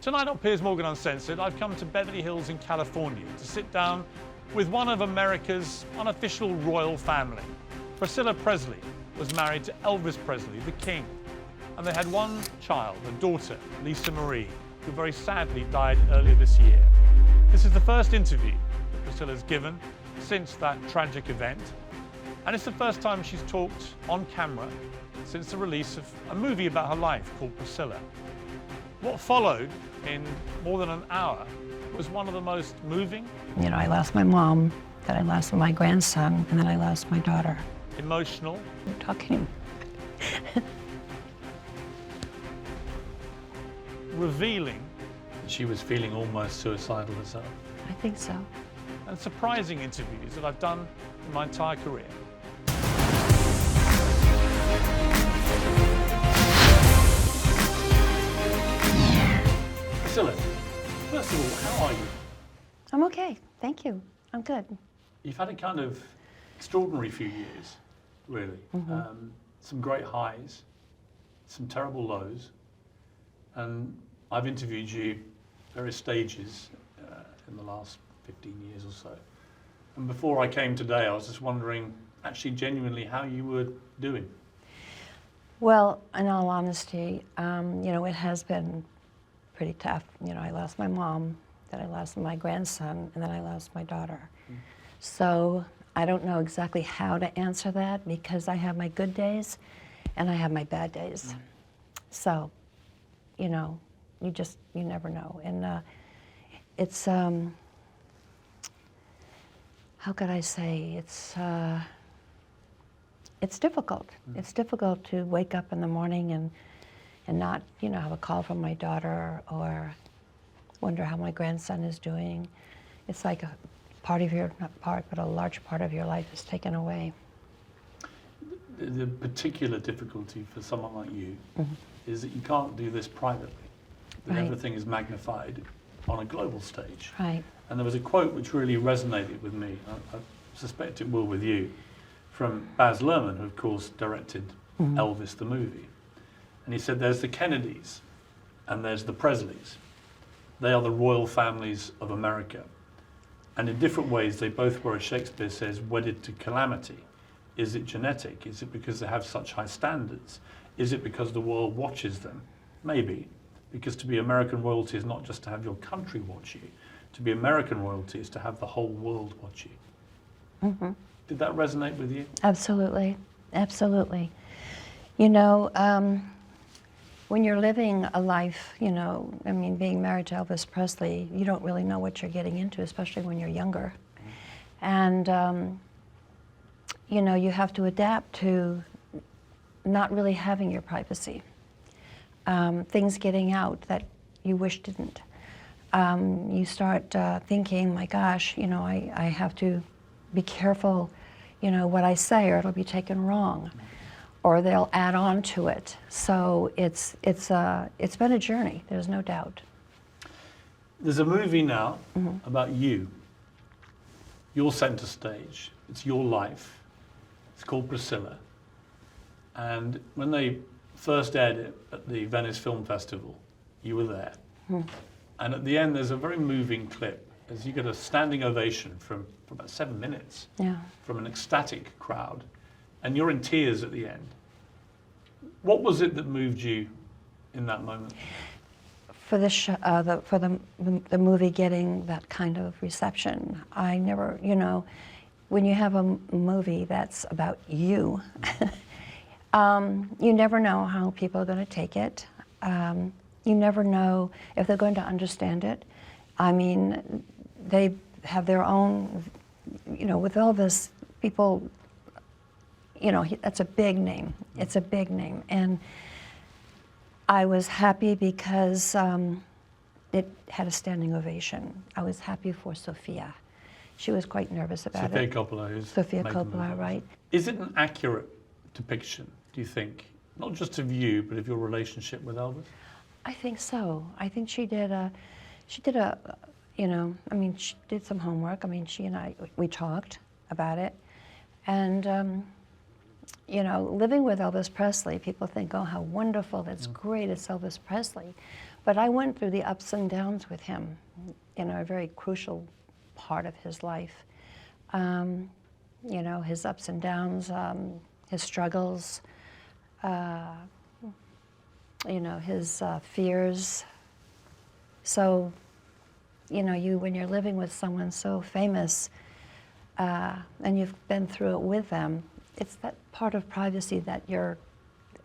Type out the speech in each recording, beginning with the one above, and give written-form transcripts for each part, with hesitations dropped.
Tonight on Piers Morgan Uncensored, I've come to Beverly Hills in California to sit down with one of America's unofficial royal family. Priscilla Presley was married to Elvis Presley, the king, and they had one child, a daughter, Lisa Marie, who very sadly died earlier this year. This is the first interview that Priscilla's given since that tragic event, and it's the first time she's talked on camera since the release of a movie about her life called Priscilla. What followed in more than an hour was one of the most moving. You know, I lost my mom, then I lost my grandson, and then I lost my daughter. Emotional. You're talking. Revealing that she was feeling almost suicidal herself. I think so. And surprising interviews that I've done in my entire career. Priscilla, first of all, how are you? I'm okay, thank you. I'm good. You've had a kind of extraordinary few years, really. Some great highs, some terrible lows, and I've interviewed you at various stages in the last 15 years or so. And before I came today, I was just wondering, actually genuinely, how you were doing. Well, in all honesty, you know, it has been pretty tough. You know, I lost my mom, then I lost my grandson, and then I lost my daughter. So I don't know exactly how to answer that because I have my good days and I have my bad days. So, you know, you never know. And it's, how could I say, it's difficult. It's difficult to wake up in the morning and not, you know, have a call from my daughter or wonder how my grandson is doing. It's like a part of your, not part, but a large part of your life is taken away. The particular difficulty for someone like you is that you can't do this privately. That everything is magnified on a global stage. Right. And there was a quote which really resonated with me, I suspect it will with you, from Baz Luhrmann, who of course directed Elvis the movie. And he said, there's the Kennedys and there's the Presleys. They are the royal families of America. And in different ways, they both were, as Shakespeare says, wedded to calamity. Is it genetic? Is it because they have such high standards? Is it because the world watches them? Maybe. Because to be American royalty is not just to have your country watch you. To be American royalty is to have the whole world watch you. Did that resonate with you? Absolutely, absolutely. You know, when you're living a life, you know, I mean, being married to Elvis Presley, you don't really know what you're getting into, especially when you're younger. And, you know, you have to adapt to not really having your privacy. Things getting out that you wish didn't. You start thinking, my gosh, you know, I have to be careful, you know, what I say or it'll be taken wrong. Or they'll add on to it. So it's been a journey, there's no doubt. There's a movie now about you. You're center stage. It's your life. It's called Priscilla. And when they first aired it at the Venice Film Festival, you were there. And at the end, there's a very moving clip as you get a standing ovation for about 7 minutes from an ecstatic crowd. And you're in tears at the end. What was it that moved you in that moment? For the movie getting that kind of reception, I never, you know, when you have a movie that's about you, you never know how people are going to take it. You never know if they're going to understand it. I mean, they have their own, you know, with Elvis, people, you know, that's a big name. It's a big name. And I was happy because it had a standing ovation. I was happy for Sophia. She was quite nervous about Sophia it. Coppola. Sophia Coppola, right. Is it an accurate depiction, do you think? Not just of you, but of your relationship with Elvis? I think so. I think she did a, you know, I mean, she did some homework. I mean, she and I, we talked about it. And, you know, living with Elvis Presley, people think, oh, how wonderful, that's great, it's Elvis Presley. But But I went through the ups and downs with him in a very crucial part of his life. You know, his ups and downs, his struggles, you know, his fears. So, you know, when you're living with someone so famous and you've been through it with them, it's that part of privacy that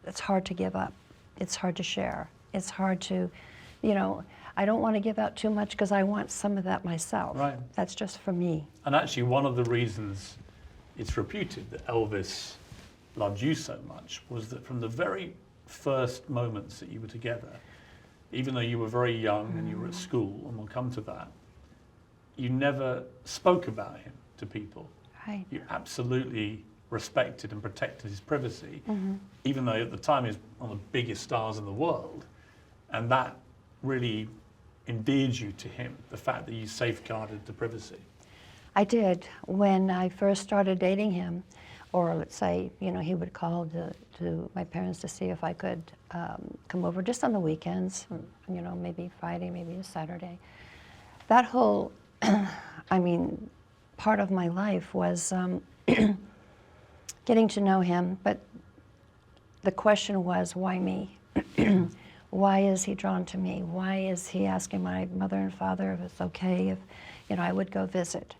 it's hard to give up. It's hard to share. It's hard to, you know, I don't want to give out too much because I want some of that myself. Right. That's just for me. And actually, one of the reasons it's reputed that Elvis loved you so much was that from the very first moments that you were together, even though you were very young and you were at school, and we'll come to that, you never spoke about him to people. Right. You absolutely respected and protected his privacy, even though at the time he was one of the biggest stars in the world. And that really endeared you to him, the fact that you safeguarded the privacy. I did. When I first started dating him, or let's say, you know, he would call to my parents to see if I could come over just on the weekends, you know, maybe Friday, maybe a Saturday. That whole, I mean, part of my life was getting to know him, but the question was, why me? Why is he drawn to me? Why is he asking my mother and father if it's okay if, you know, I would go visit?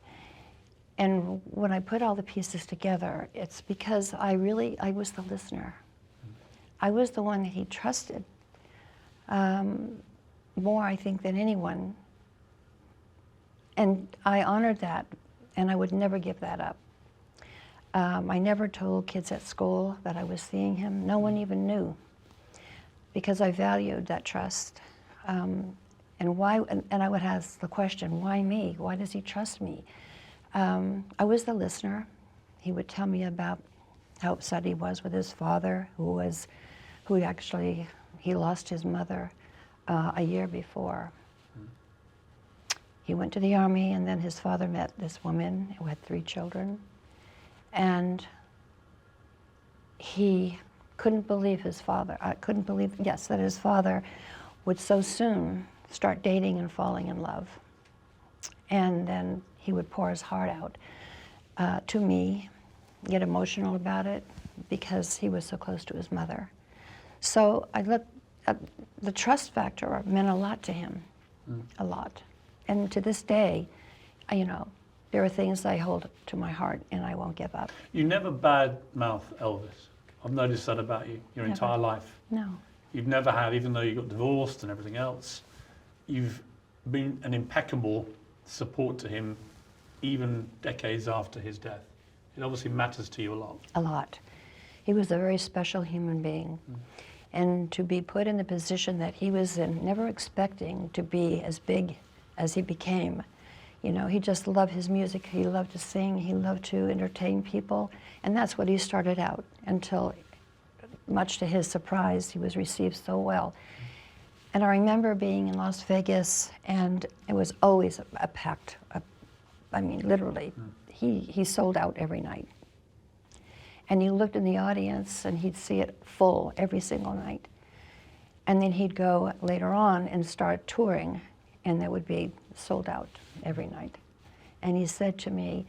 And when I put all the pieces together, it's because I was the listener. I was the one that he trusted more, I think, than anyone. And I honored that, and I would never give that up. I never told kids at school that I was seeing him. No one even knew, because I valued that trust. And why? And I would ask the question, why me? Why does he trust me? I was the listener. He would tell me about how upset he was with his father, who actually, he lost his mother a year before. He went to the army, and then his father met this woman who had 3 children. And he couldn't believe his father. I couldn't believe, yes, that his father would so soon start dating and falling in love. And then he would pour his heart out to me, get emotional about it, because he was so close to his mother. So I looked at the trust factor meant a lot to him, a lot. And to this day, you know, there are things I hold to my heart and I won't give up. You never badmouth Elvis. I've noticed that about you your entire life. No. You've never had, even though you got divorced and everything else, you've been an impeccable support to him even decades after his death. It obviously matters to you a lot. A lot. He was a very special human being. And to be put in the position that he was in, never expecting to be as big as he became. You know, he just loved his music, he loved to sing, he loved to entertain people, and that's what he started out until, much to his surprise, he was received so well. And I remember being in Las Vegas, and it was always a packed, I mean, literally, he sold out every night. And you looked in the audience, and he'd see it full every single night. And then he'd go later on and start touring, and there would be sold out every night. And he said to me,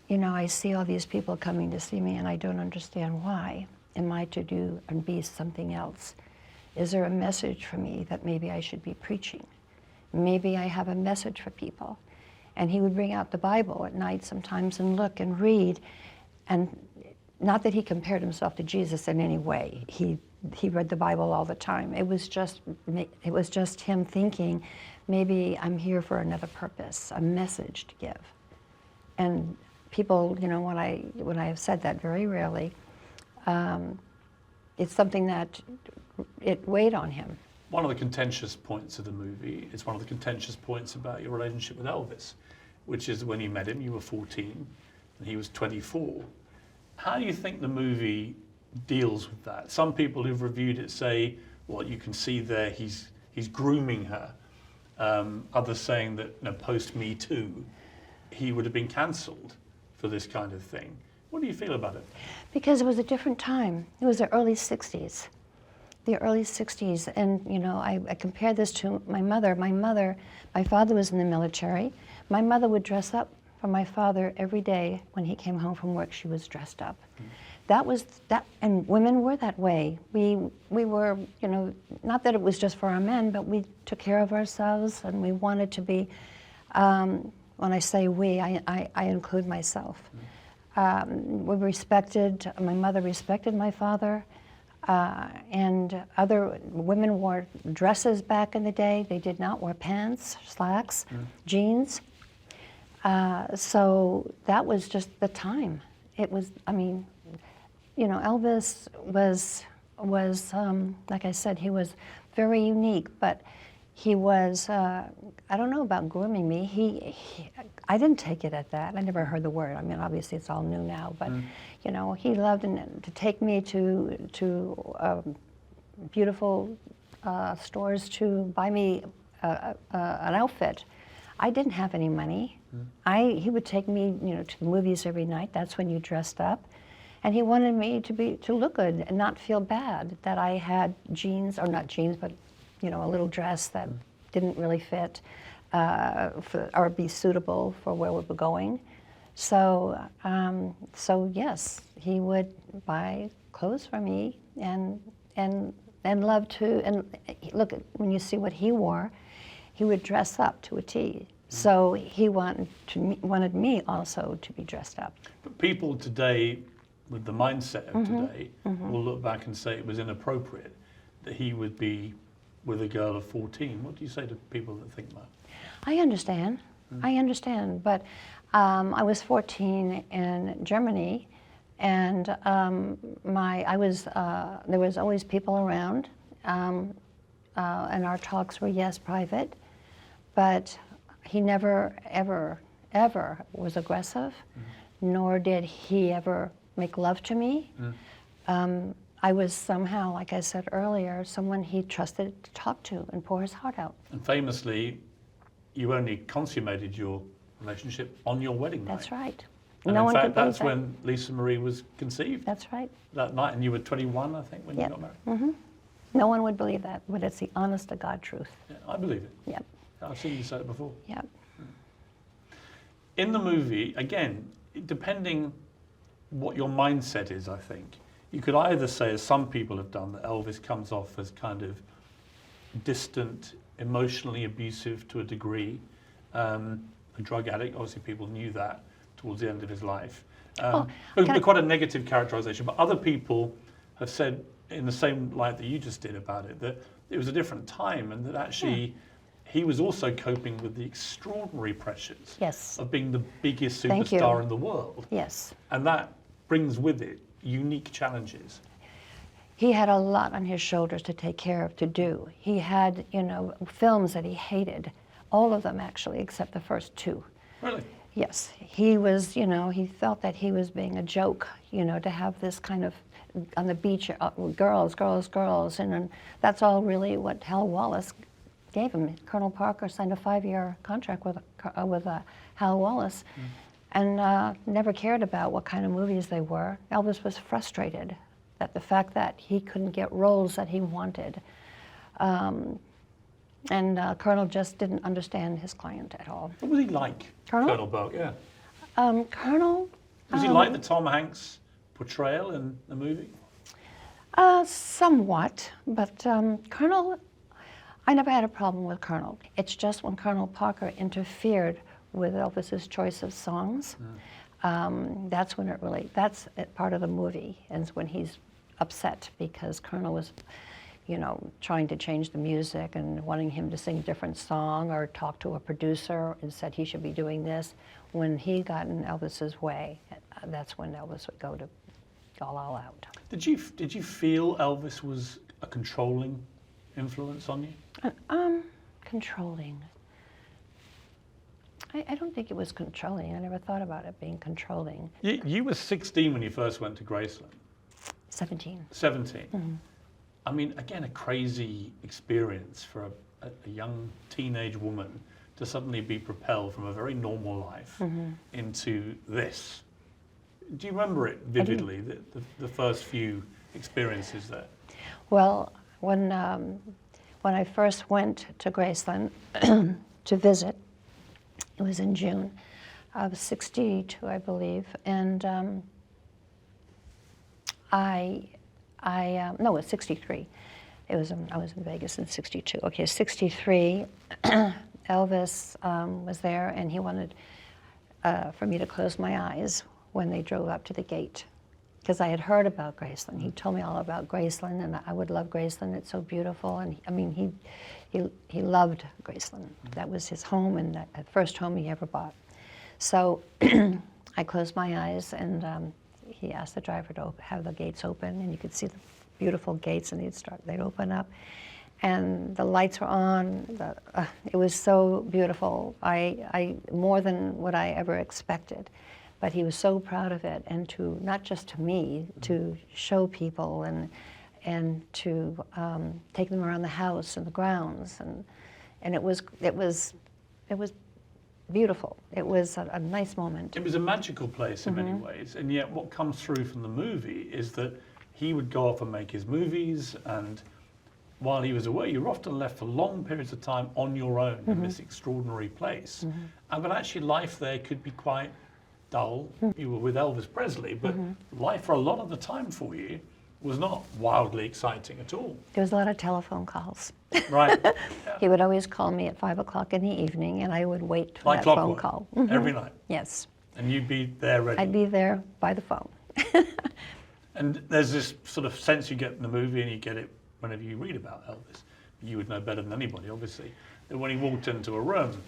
you know, I see all these people coming to see me, and I don't understand why. Am I to do and be something else? Is there a message for me that maybe I should be preaching? Maybe I have a message for people. And he would bring out the Bible at night sometimes and look and read. And not that he compared himself to Jesus in any way. He read the Bible all the time. It was just him thinking, maybe I'm here for another purpose, a message to give. And people, you know, when I have said that, very rarely, it's something that it weighed on him. One of the contentious points of the movie is one of the contentious points about your relationship with Elvis, which is when you met him, you were 14 and he was 24. How do you think the movie deals with that? Some people who've reviewed it say, well, you can see there he's grooming her. Others saying that, you know, post Me Too, he would have been cancelled for this kind of thing. What do you feel about it? Because it was a different time. It was the early 60s. the early 60s, and you know, I compare this to my mother. My father was in the military. My mother would dress up for my father every day when he came home from work. She was dressed up. That was that, and women were that way. We were, you know, not that it was just for our men, but we took care of ourselves, and we wanted to be. When I say we, I include myself. We respected. My mother respected my father. And other women wore dresses back in the day. They did not wear pants, slacks, jeans. So that was just the time. It was, I mean, you know, Elvis was like I said, he was very unique, but he was, I don't know about grooming me. I didn't take it at that. I never heard the word. I mean, obviously it's all new now, but you know, he loved to take me to beautiful stores to buy me an outfit. I didn't have any money. He would take me, you know, to the movies every night. That's when you dressed up. And he wanted me to look good and not feel bad that I had jeans, or not jeans, but you know, a little dress that didn't really fit or be suitable for where we were going. So, so yes, he would buy clothes for me and love to. And look, when you see what he wore, he would dress up to a T. So he wanted me also to be dressed up. But people today, with the mindset of today, will look back and say it was inappropriate that he would be with a girl of 14. What do you say to people that think that? I understand. I understand. But I was 14 in Germany, and there was always people around, and our talks were, yes, private, but he never, ever, ever was aggressive, nor did he ever make love to me. I was somehow, like I said earlier, someone he trusted to talk to and pour his heart out. And famously, you only consummated your relationship on your wedding night. That's right. And no in one fact, could believe that's when Lisa Marie was conceived. That's right. That night, and you were 21, I think, when you got married. No one would believe that, but it's the honest to God truth. Yeah, I believe it. Yep. I've seen you say it before. Yep. In the movie, again, depending what your mindset is, I think, you could either say, as some people have done, that Elvis comes off as kind of distant, emotionally abusive to a degree, a drug addict. Obviously, people knew that towards the end of his life. Quite a negative characterization. But other people have said, in the same light that you just did about it, that it was a different time, and that actually he was also coping with the extraordinary pressures of being the biggest superstar in the world. Yes. And that brings with it unique challenges. He had a lot on his shoulders to take care of, to do. He had, you know, films that he hated, all of them actually, except the first two. Really? Yes. He was, you know, he felt that he was being a joke, you know, to have this kind of, on the beach, girls, girls, girls, and that's all really what Hal Wallace gave him. Colonel Parker signed a 5-year contract with Hal Wallace, and never cared about what kind of movies they were. Elvis was frustrated at the fact that he couldn't get roles that he wanted. And Colonel just didn't understand his client at all. What was he like, Colonel Burke? Yeah. Colonel? Was he like the Tom Hanks portrayal in the movie? Somewhat, but Colonel, I never had a problem with Colonel. It's just when Colonel Parker interfered with Elvis's choice of songs, that's when that's part of the movie, and when he's upset because Colonel was, you know, trying to change the music and wanting him to sing a different song or talk to a producer and said he should be doing this. When he got in Elvis's way, that's when Elvis would go all out. Did you feel Elvis was a controlling influence on you? Controlling. I don't think it was controlling. I never thought about it being controlling. You were 16 when you first went to Graceland. 17. 17. I mean, again, a crazy experience for a young teenage woman to suddenly be propelled from a very normal life into this. Do you remember it vividly, the first few experiences there? Well, when I first went to Graceland to visit, it was in June of '62, I believe, and no, it was '63. I was in Vegas in '62. Okay, '63. Elvis was there, and he wanted for me to close my eyes when they drove up to the gate, because I had heard about Graceland. He told me all about Graceland, and I would love Graceland. It's so beautiful, and I mean, he loved Graceland. That was his home, and the first home he ever bought. So I closed my eyes, and he asked the driver to have the gates open, and you could see the beautiful gates, and they'd open up, and the lights were on. It was so beautiful. I more than what I ever expected. But he was so proud of it, and not just to me, to show people and to take them around the house and the grounds, and it was beautiful. It was a nice moment. It was a magical place in many ways, and yet what comes through from the movie is that he would go off and make his movies, and while he was away, you were often left for long periods of time on your own in this extraordinary place. But actually life there could be quite dull. You were with Elvis Presley, but life for a lot of the time for you was not wildly exciting at all. There was a lot of telephone calls. Right. Yeah. He would always call me at 5 o'clock in the evening, and I would wait for Like that phone clockwork, call. every night. Yes. And you'd be there ready. I'd be there by the phone. And there's this sort of sense you get in the movie, and you get it whenever you read about Elvis. You would know better than anybody, obviously, that when he walked into a room,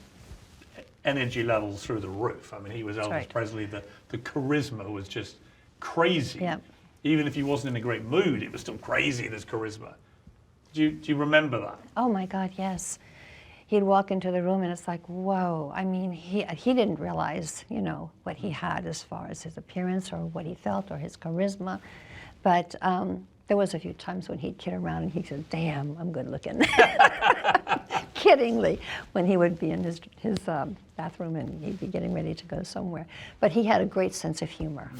energy levels through the roof. I mean, he was Elvis right. Presley. The charisma was just crazy. Yeah. Even if he wasn't in a great mood, it was still crazy, this charisma. Do you remember that? Oh my God, yes. He'd walk into the room and it's like, whoa. I mean, he didn't realize, what he had as far as his appearance or what he felt or his charisma. But there was a few times when he'd kid around and he'd say, damn, I'm good looking. Kiddingly, when he would be in his bathroom and he'd be getting ready to go somewhere. But he had a great sense of humor.